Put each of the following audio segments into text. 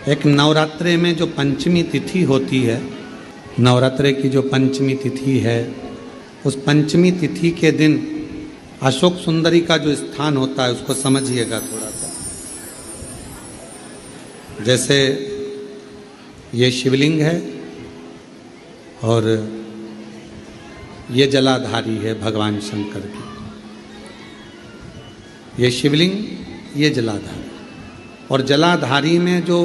एक नवरात्रे में जो पंचमी तिथि होती है, नवरात्रे की जो पंचमी तिथि है, उस पंचमी तिथि के दिन अशोक सुंदरी का जो स्थान होता है उसको समझिएगा थोड़ा सा। जैसे ये शिवलिंग है और ये जलाधारी है भगवान शंकर की। ये शिवलिंग, ये जलाधारी, और जलाधारी में जो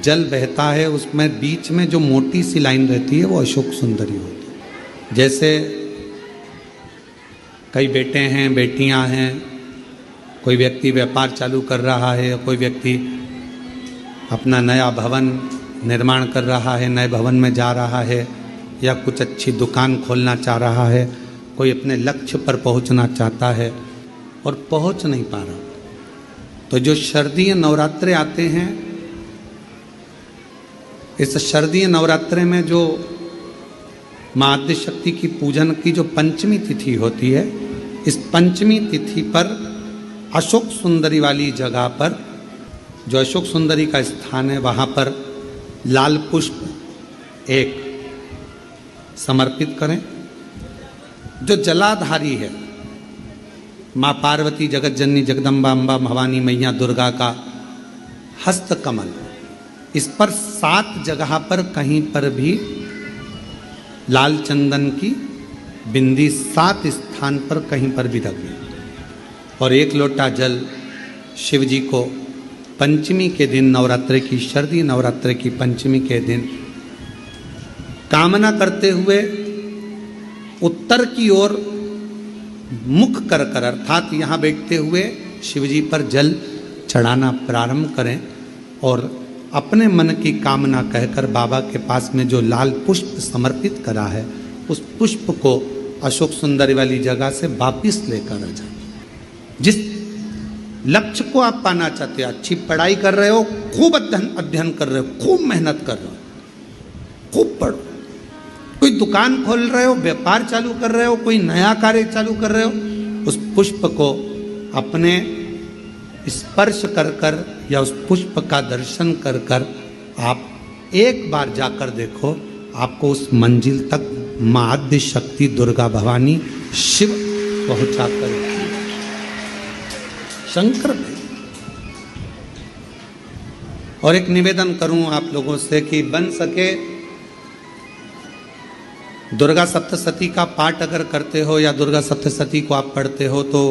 जल बहता है उसमें बीच में जो मोटी सी लाइन रहती है वो अशोक सुंदरी होती है। जैसे कई बेटे हैं, बेटियां हैं, कोई व्यक्ति व्यापार चालू कर रहा है, कोई व्यक्ति अपना नया भवन निर्माण कर रहा है, नए भवन में जा रहा है, या कुछ अच्छी दुकान खोलना चाह रहा है, कोई अपने लक्ष्य पर पहुंचना चाहता है और पहुंच नहीं पा रहा, तो जो शारदीय नवरात्रे आते हैं, इस शारदीय नवरात्रे में जो माँ आद्य शक्ति की पूजन की जो पंचमी तिथि होती है, इस पंचमी तिथि पर अशोक सुंदरी वाली जगह पर, जो अशोक सुंदरी का स्थान है, वहाँ पर लाल पुष्प एक समर्पित करें। जो जलाधारी है, माँ पार्वती, जगत जननी, जगदम्बा, अम्बा, भवानी मैया दुर्गा का हस्त कमल, इस पर 7 जगह पर कहीं पर भी लाल चंदन की बिंदी 7 स्थान पर कहीं पर भी रख दी, और 1 लोटा जल शिव जी को पंचमी के दिन, नवरात्रे की, शारदीय नवरात्रे की पंचमी के दिन कामना करते हुए उत्तर की ओर मुख कर कर, अर्थात यहाँ बैठते हुए शिव जी पर जल चढ़ाना प्रारंभ करें और अपने मन की कामना कहकर बाबा के पास में जो लाल पुष्प समर्पित करा है, उस पुष्प को अशोक सुंदरी वाली जगह से वापिस लेकर आ जाए। जिस लक्ष्य को आप पाना चाहते हो, अच्छी पढ़ाई कर रहे हो, खूब अध्ययन कर रहे हो, खूब मेहनत कर रहे हो, खूब पढ़ो, कोई दुकान खोल रहे हो, व्यापार चालू कर रहे हो, कोई नया कार्य चालू कर रहे हो, उस पुष्प को अपने स्पर्श कर कर या उस पुष्प का दर्शन कर कर आप एक बार जाकर देखो, आपको उस मंजिल तक माँ आद्य शक्ति दुर्गा भवानी शिव पहुंचा कर शंकर। और एक निवेदन करूं आप लोगों से कि बन सके दुर्गा सप्तशती का पाठ अगर करते हो या दुर्गा सप्तशती को आप पढ़ते हो तो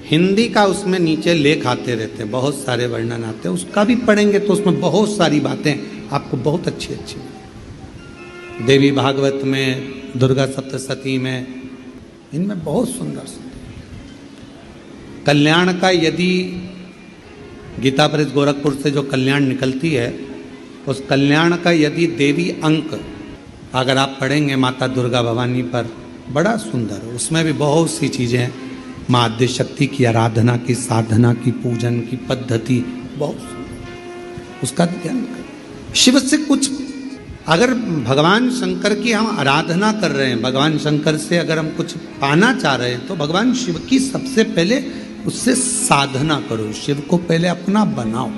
हिंदी का उसमें नीचे लेख आते रहते हैं, बहुत सारे वर्णन आते हैं, उसका भी पढ़ेंगे तो उसमें बहुत सारी बातें आपको बहुत अच्छी अच्छी देवी भागवत में, दुर्गा सप्तशती में, इनमें बहुत सुंदर सुंदर कल्याण का, यदि गीता प्रेस गोरखपुर से जो कल्याण निकलती है, उस कल्याण का यदि देवी अंक अगर आप पढ़ेंगे माता दुर्गा भवानी पर, बड़ा सुंदर, उसमें भी बहुत सी चीज़ें हैं, माँ आद्य शक्ति की आराधना की, साधना की, पूजन की पद्धति बहुत सुंदर, उसका ध्यान करें। शिव से कुछ, अगर भगवान शंकर की हम आराधना कर रहे हैं, भगवान शंकर से अगर हम कुछ पाना चाह रहे हैं, तो भगवान शिव की सबसे पहले उससे साधना करो, शिव को पहले अपना बनाओ।